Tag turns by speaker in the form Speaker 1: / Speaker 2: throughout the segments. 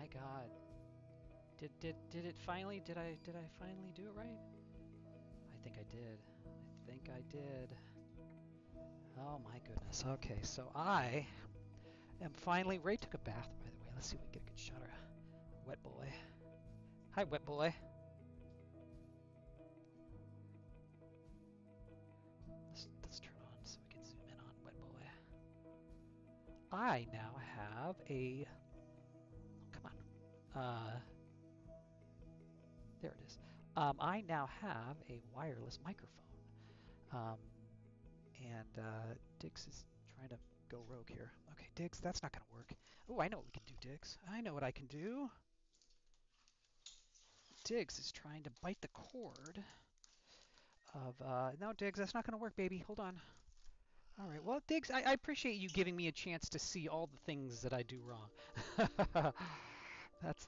Speaker 1: my God. Did it finally? Did I finally do it right? I think I did. I think I did. Oh my goodness. Okay, so I am finally. Ray took a bath, by the way. Let's see if we can get a good shot of Wet Boy. Hi, Wet Boy. Let's turn on so we can zoom in on Wet Boy. I now have a. Oh, come on. There it is. I now have a wireless microphone. And Diggs is trying to go rogue here. Okay, Diggs, that's not going to work. Oh, I know what we can do, Diggs. I know what I can do. Diggs is trying to bite the cord of... no, Diggs, that's not going to work, baby. Hold on. All right, well, Diggs, I appreciate you giving me a chance to see all the things that I do wrong.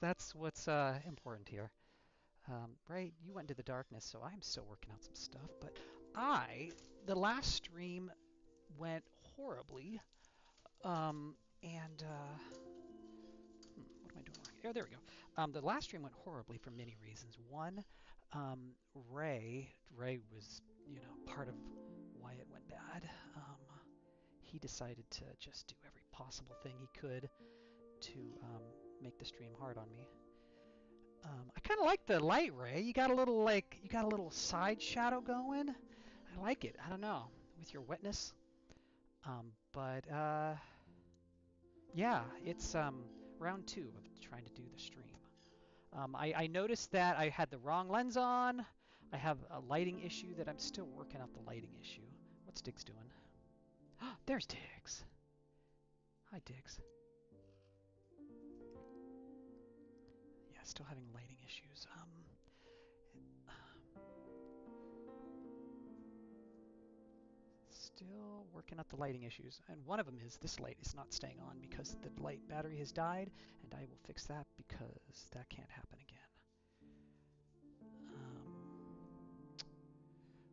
Speaker 1: That's what's important here. Right, you went into the darkness, so I'm still working out some stuff. But the last stream went horribly. What am I doing wrong? Oh, there we go. The last stream went horribly for many reasons. One, Ray was, part of why it went bad. He decided to just do every possible thing he could to make the stream hard on me. I kind of like the light, Ray. You got a little side shadow going. I like it. I don't know, with your wetness. But yeah, it's round 2 of trying to do the stream. I noticed that I had the wrong lens on. I have a lighting issue that I'm still working out the lighting issue. What's Diggs doing? There's Diggs. Hi, Diggs. Yeah, still having lighting issues. Still working out the lighting issues, and one of them is this light is not staying on because the light battery has died, and I will fix that because that can't happen again.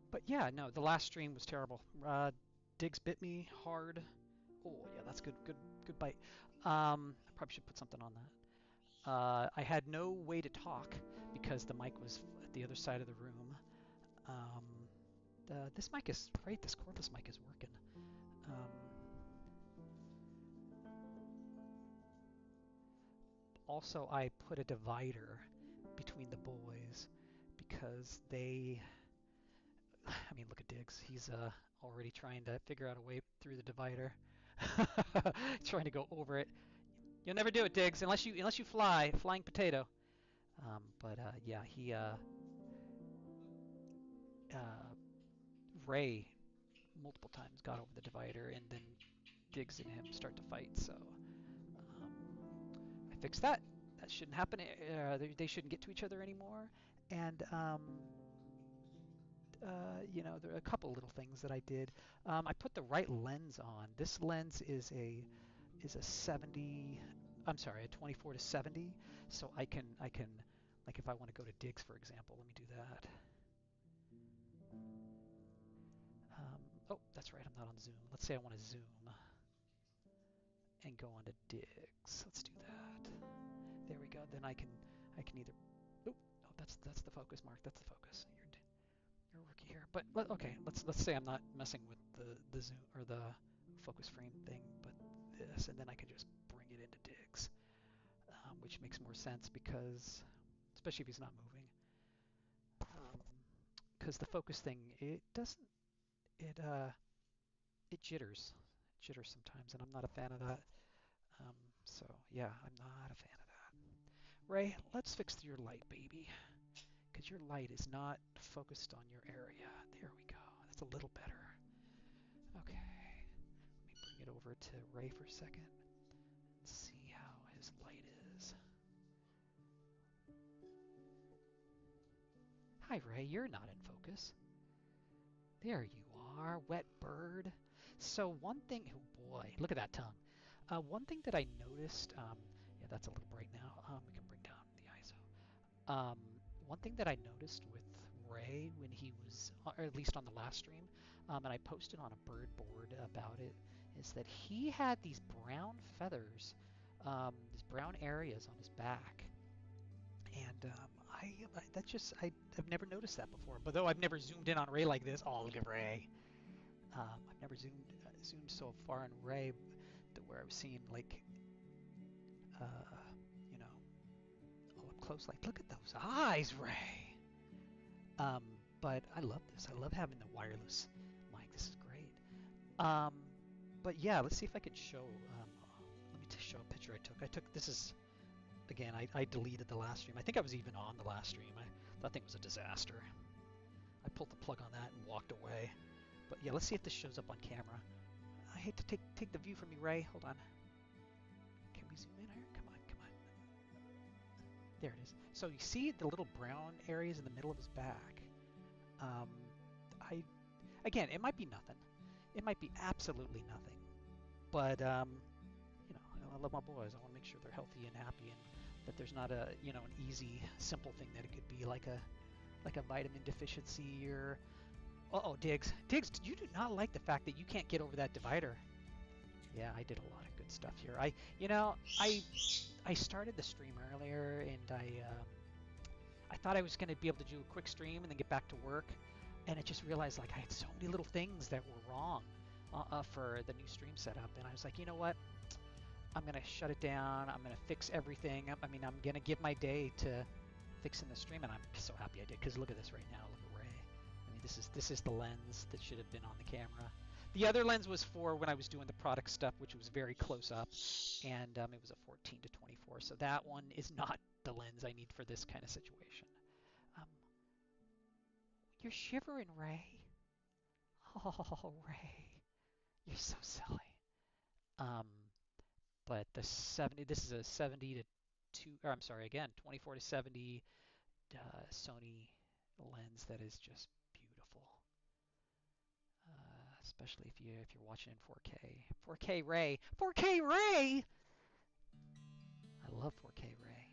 Speaker 1: But yeah, no, the last stream was terrible. Diggs bit me hard. Oh yeah, that's good bite. I probably should put something on that. I had no way to talk because the mic was at the other side of the room. This mic is great. This cordless mic is working. Also, I put a divider between the boys because I mean, look at Diggs. He's already trying to figure out a way through the divider. Trying to go over it. You'll never do it, Diggs, unless you flying potato. But yeah, Ray multiple times got over the divider, and then Diggs and him start to fight. So I fixed that. That shouldn't happen. They shouldn't get to each other anymore. And there are a couple little things that I did. I put the right lens on. This lens is a 70. I'm sorry, a 24 to 70. So I can like if I want to go to Diggs, for example, let me do that. Oh, that's right. I'm not on Zoom. Let's say I want to zoom and go on to Diggs. Let's do that. There we go. Then I can either. Oh, that's the focus, Mark. That's the focus. You're a rookie here. But okay, let's say I'm not messing with the zoom or the focus frame thing, but this, and then I can just bring it into Diggs, which makes more sense because, especially if he's not moving, because the focus thing it jitters sometimes, and I'm not a fan of that. So yeah, I'm not a fan of that. Ray, let's fix your light, baby. Because your light is not focused on your area. There we go. That's a little better. Okay. Let me bring it over to Ray for a second and see how his light is. Hi, Ray. You're not in focus. There you are, wet bird. So one thing... Oh, boy. Look at that tongue. One thing that I noticed... yeah, that's a little bright now. We can bring down the ISO. One thing that I noticed with Ray when he was, or at least on the last stream, and I posted on a bird board about it, is that he had these brown feathers these brown areas on his back. And I've never noticed that before. But though I've never zoomed in on Ray like this. Oh, look at Ray. I've never zoomed so far on Ray to where I was seeing like, uh, you know, all up close. Like, look at those eyes, Ray. But I love this. I love having the wireless mic. This is great. But yeah, let's see if I can show. Let me show a picture I took. This is, again, I deleted the last stream. I think I was even on the last stream. That thing was a disaster. I pulled the plug on that and walked away. But yeah, let's see if this shows up on camera. I hate to take the view from you, Ray. Hold on. Can we zoom in here? Come on, come on. There it is. So you see the little brown areas in the middle of his back. Again, it might be nothing. It might be absolutely nothing. But you know, I love my boys. I want to make sure they're healthy and happy, and that there's not a, you know, an easy, simple thing that it could be like a vitamin deficiency or. Uh-oh, Diggs. Diggs, you do not like the fact that you can't get over that divider. Yeah, I did a lot of good stuff here. I started the stream earlier, and I thought I was going to be able to do a quick stream and then get back to work, and I just realized like I had so many little things that were wrong for the new stream setup, and I was like, you know what? I'm going to shut it down. I'm going to fix everything. I mean, I'm going to give my day to fixing the stream, and I'm so happy I did, because look at this right now. Look at Ray. I mean, this is the lens that should have been on the camera. The other lens was for when I was doing the product stuff, which was very close up, and it was a 14 to 24. So that one is not the lens I need for this kind of situation. You're shivering, Ray. Oh, Ray, you're so silly. But the 70, this is a 70 to 2, or I'm sorry, again, 24 to 70 Sony lens that is just beautiful. Especially if you're watching in 4K. 4K Ray. 4K Ray. I love 4K Ray.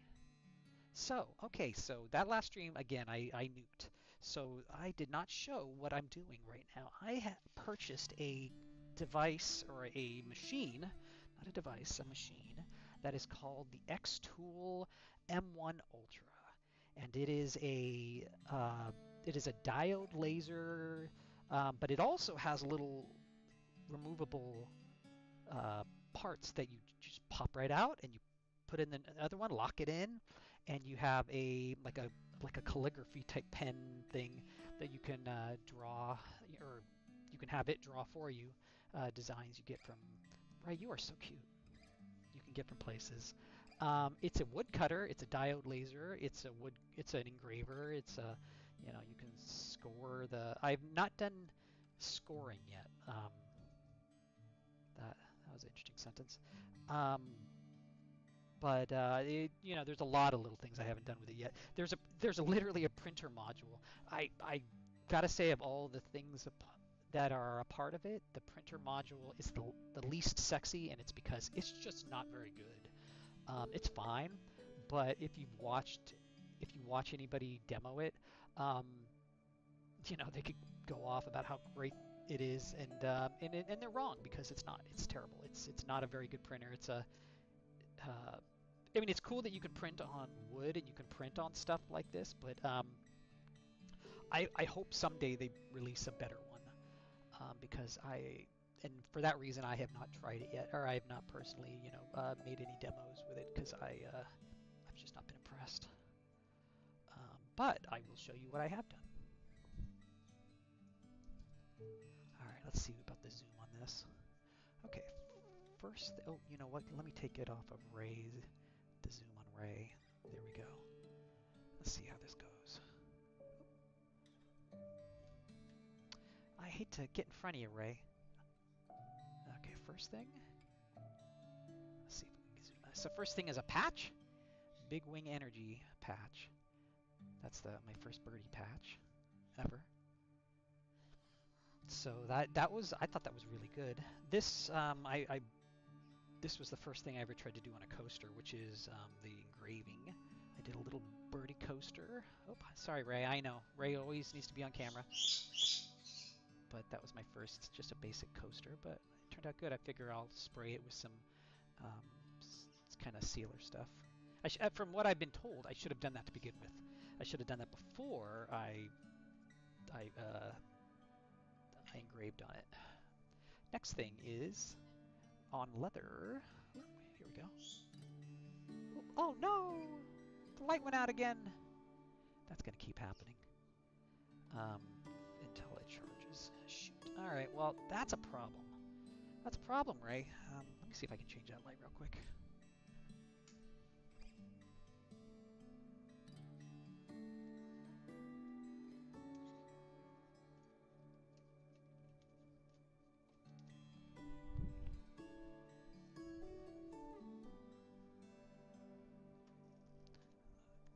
Speaker 1: So, okay, so that last stream, again, I nuked. So I did not show what I'm doing right now. I have purchased a device, or a machine, not a device, a machine, that is called the Xtool M1 Ultra. And it is a diode laser, but it also has little removable parts that you just pop right out, and you put in the other one, lock it in, and you have a calligraphy type pen thing that you can draw, or you can have it draw for you designs you get from. Right, you are so cute. You can get from places. It's a woodcutter. It's a diode laser. It's an engraver. It's a, you know, you can score the. I've not done scoring yet. That was an interesting sentence. But you know, there's a lot of little things I haven't done with it yet. There's literally a printer module. I gotta say, of all the things that are a part of it, the printer module is the least sexy, and it's because it's just not very good. It's fine, but if you watch anybody demo it, you know, they could go off about how great it is, and they're wrong, because it's not. It's terrible. It's not a very good printer. It's a I mean, it's cool that you can print on wood and you can print on stuff like this, but I hope someday they release a better one, because and for that reason, I have not tried it yet, or I have not personally, you know, made any demos with it, because I've just not been impressed. But I will show you what I have done. All right, let's see about the zoom on this. Okay, first, oh, you know what? Let me take it off of Ray's, the zoom on Ray. There we go. Let's see how this goes. I hate to get in front of you, Ray. Okay, first thing. Let's see if we can zoom. So first thing is a patch. Big Wing Energy patch. That's my first birdie patch ever. So that was, I thought that was really good. This this was the first thing I ever tried to do on a coaster, which is the engraving. I did a little birdie coaster. Oh, sorry, Ray. I know Ray always needs to be on camera, but that was my first, just a basic coaster. But it turned out good. I figure I'll spray it with some. It's kind of sealer stuff. From what I've been told, I should have done that to begin with. I should have done that before I engraved on it. Next thing is on leather. Here we go. Oh no! The light went out again. That's gonna keep happening until it charges. Shoot. All right. Well, that's a problem. That's a problem, Ray. Let me see if I can change that light real quick.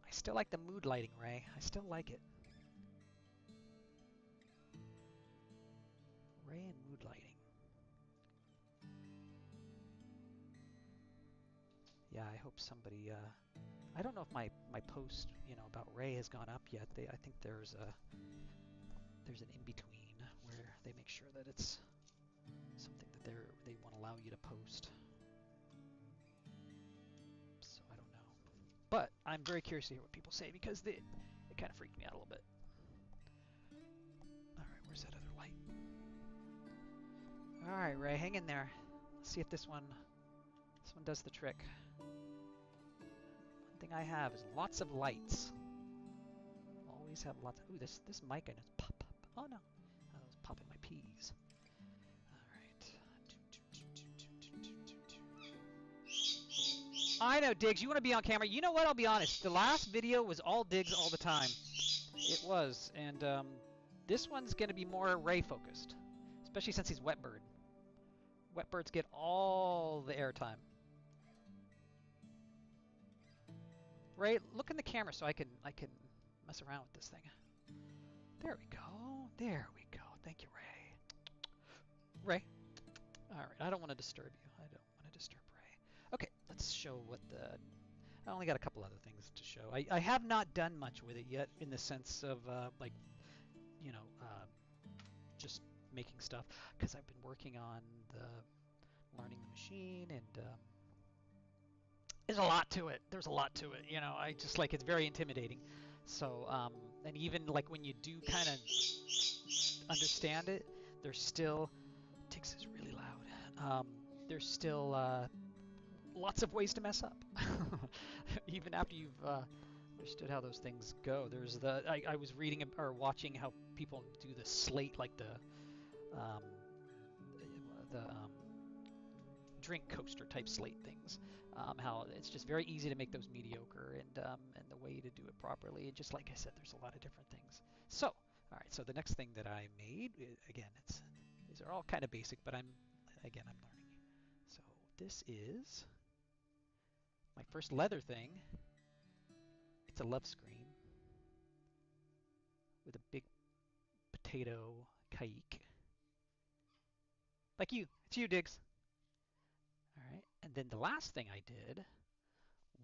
Speaker 1: I still like the mood lighting, Ray. I still like it. Ray and mood lighting. Yeah, I hope somebody. I don't know if my post, about Ray has gone up yet. I think there's an in between where they make sure that it's something that they won't allow you to post. So I don't know, but I'm very curious to hear what people say because it kind of freaked me out a little bit. All right, where's that other light? All right, Ray, hang in there. Let's see if this one does the trick. One thing I have is lots of lights. Always have lots. Ooh, this mic and it's pop. Oh no, I was popping my peas. All right. I know, Diggs, you want to be on camera. You know what? I'll be honest. The last video was all Diggs all the time. It was, and this one's going to be more Ray focused, especially since he's Wetbird. Wetbirds get all the airtime. Ray, look in the camera so I can mess around with this thing. There we go. There we go. Thank you, Ray. Ray. All right. I don't want to disturb you. I don't want to disturb Ray. Okay. Let's show what the. I only got a couple other things to show. I have not done much with it yet, in the sense of just making stuff, because I've been working on learning the machine, and there's a lot to it. There's a lot to it. I just it's very intimidating. So and even when you do kind of understand it, there's still. Tix is really loud. There's still lots of ways to mess up. Even after you've understood how those things go. There's I was reading or watching how people do the slate, like the drink coaster type slate things. How it's just very easy to make those mediocre, and the way to do it properly. And just like I said, there's a lot of different things. So, all right. So the next thing that I made, again, these are all kind of basic, but I'm learning. So this is my first leather thing. It's a love screen with a big potato kayik. Like you. It's you, Diggs. All right. And then the last thing I did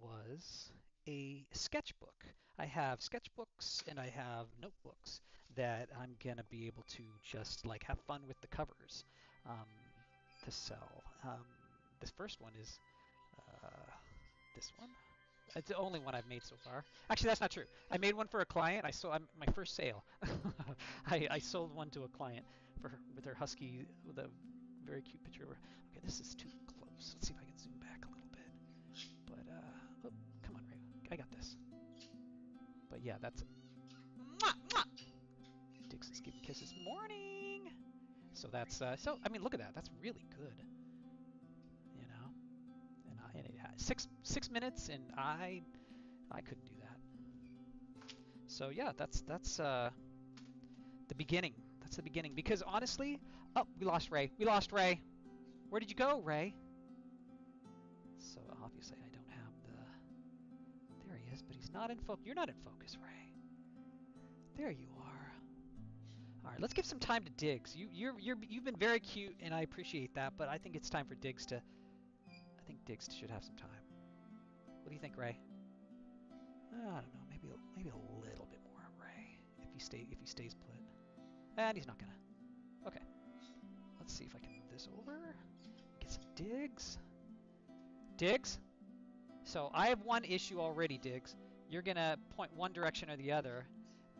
Speaker 1: was a sketchbook. I have sketchbooks and I have notebooks that I'm going to be able to just have fun with the covers to sell. This first one is this one. It's the only one I've made so far. Actually, that's not true. I made one for a client. My first sale. I sold one to a client with her husky, with a very cute picture of her. Okay, this is too close. Let's see if I can zoom back a little bit. But oh, come on, Ray. I got this. But yeah, that's. Mwah, mwah. Dix is giving kisses. Morning. So that's so. I mean, look at that. That's really good. And it had 6 minutes, and I couldn't do that. So yeah, that's the beginning. That's the beginning. Because honestly, oh, we lost Ray. We lost Ray. Where did you go, Ray? So obviously I don't have the. There he is, but he's not in focus. You're not in focus, Ray. There you are. All right, let's give some time to Diggs. You've been very cute, and I appreciate that. But I think it's time for Diggs to. I think Diggs should have some time. What do you think, Ray? I don't know. Maybe a little bit more, Ray. If he stays put. And he's not gonna. Okay. Let's see if I can move this over. Get some Diggs. Diggs? So I have one issue already, Diggs. You're going to point one direction or the other,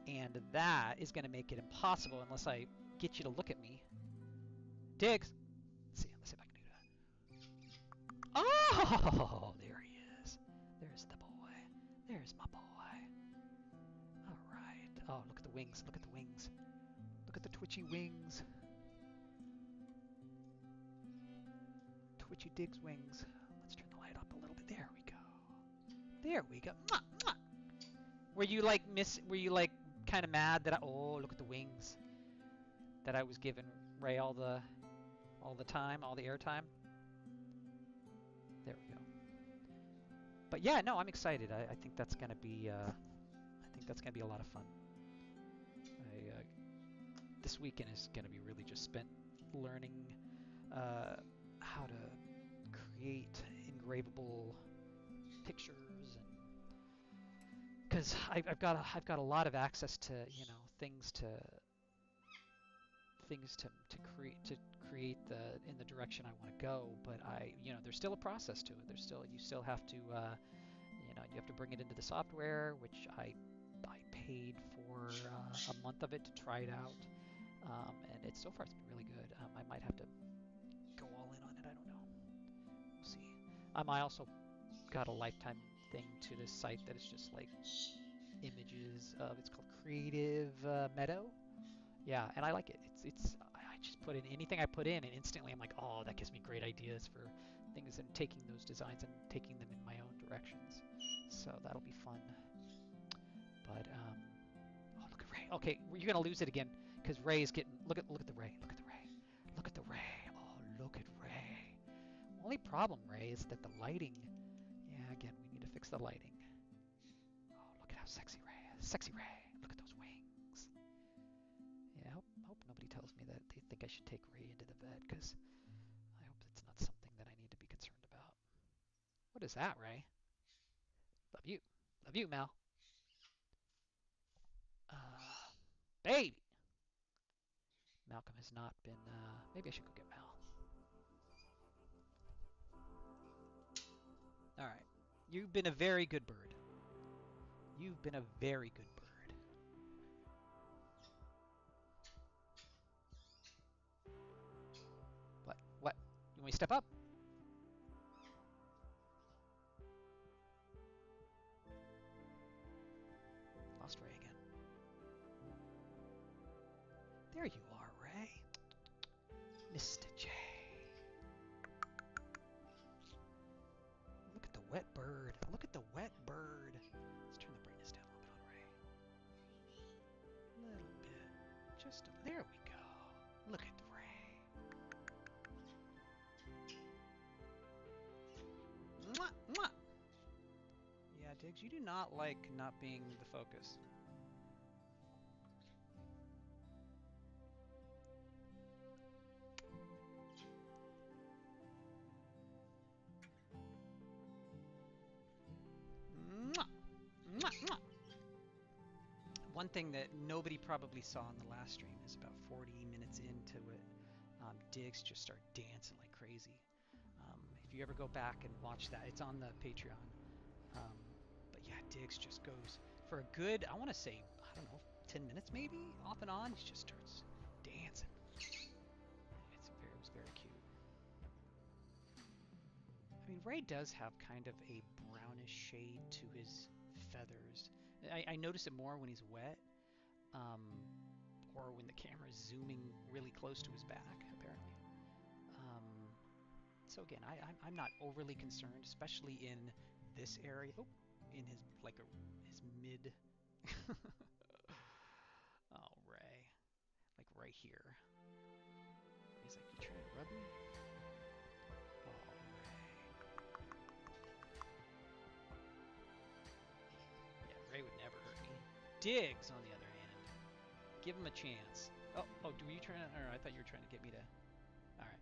Speaker 1: and that is going to make it impossible unless I get you to look at me. Diggs! Let's see if I can do that. Oh! There he is. There's the boy. There's my boy. All right. Oh, look at the wings. Look at the wings. Look at the twitchy wings. Twitchy Diggs wings. Let's turn the light up a little bit. There we go. There we go. Mwah, mwah. Were you like kind of mad that oh, look at the wings. That I was giving Ray all the time, all the airtime? There we go. But yeah, no, I'm excited. I think that's gonna be a lot of fun. This weekend is gonna be really just spent learning how to create engravable pictures, and because I've got a lot of access to things to create in the direction I want to go, but there's still a process to it. You still have to you have to bring it into the software, which I paid for a month of it to try it out, and so far it's been really good. I might have to go all in on it. I don't know. We'll see. I also got a lifetime thing to this site that is just like images of. It's called Creative Meadow. Yeah, and I like it. I just put in anything I put in, and instantly I'm like, oh, that gives me great ideas for things, and taking those designs and taking them in my own directions. So that'll be fun. But oh, look at Ray. Okay, you're gonna lose it again because Ray is getting. Look at the Ray. Look at the Ray. Look at the Ray. Oh, look at Ray. Only problem, Ray, is that the lighting. Yeah, again, we need to fix the lighting. Oh, look at how sexy Ray is. Sexy Ray. Look at those wings. Yeah, I hope nobody tells me that they think I should take Ray into the vet, because I hope it's not something that I need to be concerned about. What is that, Ray? Love you. Love you, Mal. Baby! Malcolm has not been, maybe I should go get Mal. Alright. You've been a very good bird. You've been a very good bird. What? What? You want me to step up? Lost Ray again. There you are, Ray. Mr. J. Look at the wet bird. Look at the wet bird. Let's turn the brightness down a little bit on Ray. A little bit. Just there we go. Look at Ray. Mwah, mwah. Yeah, Diggs, you do not like not being the focus. One thing that nobody probably saw in the last stream is about 40 minutes into it, Diggs just started dancing like crazy. If you ever go back and watch that, it's on the Patreon. But yeah, Diggs just goes for a good, I want to say, I don't know, 10 minutes maybe, off and on. He just starts dancing. It was very cute. I mean, Ray does have kind of a brownish shade to his feathers. I notice it more when he's wet, or when the camera is zooming really close to his back, apparently. So again, I'm not overly concerned, especially in this area. Oh, in his his mid. Oh, Ray, like right here. He's like, you trying to rub me? Oh, Ray would never hurt me. Diggs, on the other hand, give him a chance. Oh, were you trying to? Or I thought you were trying to get me to. All right.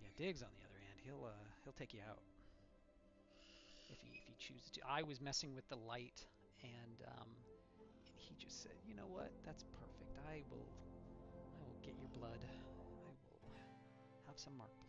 Speaker 1: Yeah, Diggs, on the other hand, he'll take you out if he chooses to. I was messing with the light, and he just said, you know what? That's perfect. I will get your blood. I will have some mark blood.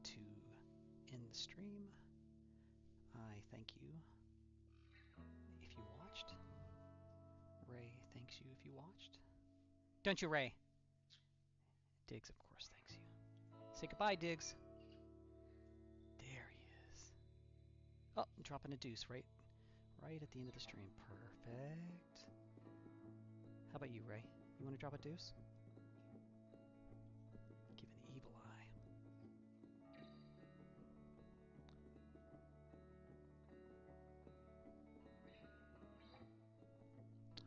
Speaker 1: to end the stream. I thank you if you watched. Ray thanks you if you watched. Don't you, Ray? Diggs, of course, thanks you. Say goodbye, Diggs. There he is. Oh, I'm dropping a deuce right at the end of the stream. Perfect. How about you, Ray? You want to drop a deuce? Give an evil eye.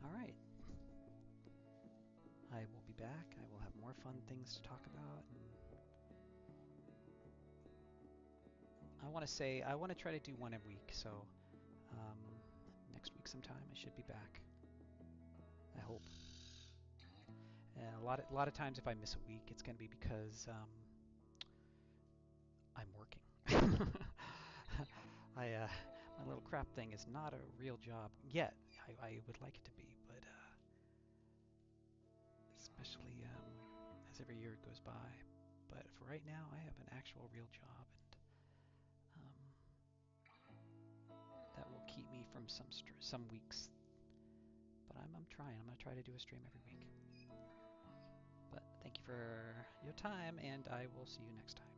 Speaker 1: All right. I will be back. I will have more fun things to talk about. I want to try to do one a week. So next week sometime I should be back. I hope. And a lot of times if I miss a week, it's going to be because I'm working. My little crap thing is not a real job yet. I would like it to be, but especially as every year goes by. But for right now, I have an actual real job, and that will keep me from some weeks. But I'm trying. I'm going to try to do a stream every week. But thank you for your time, and I will see you next time.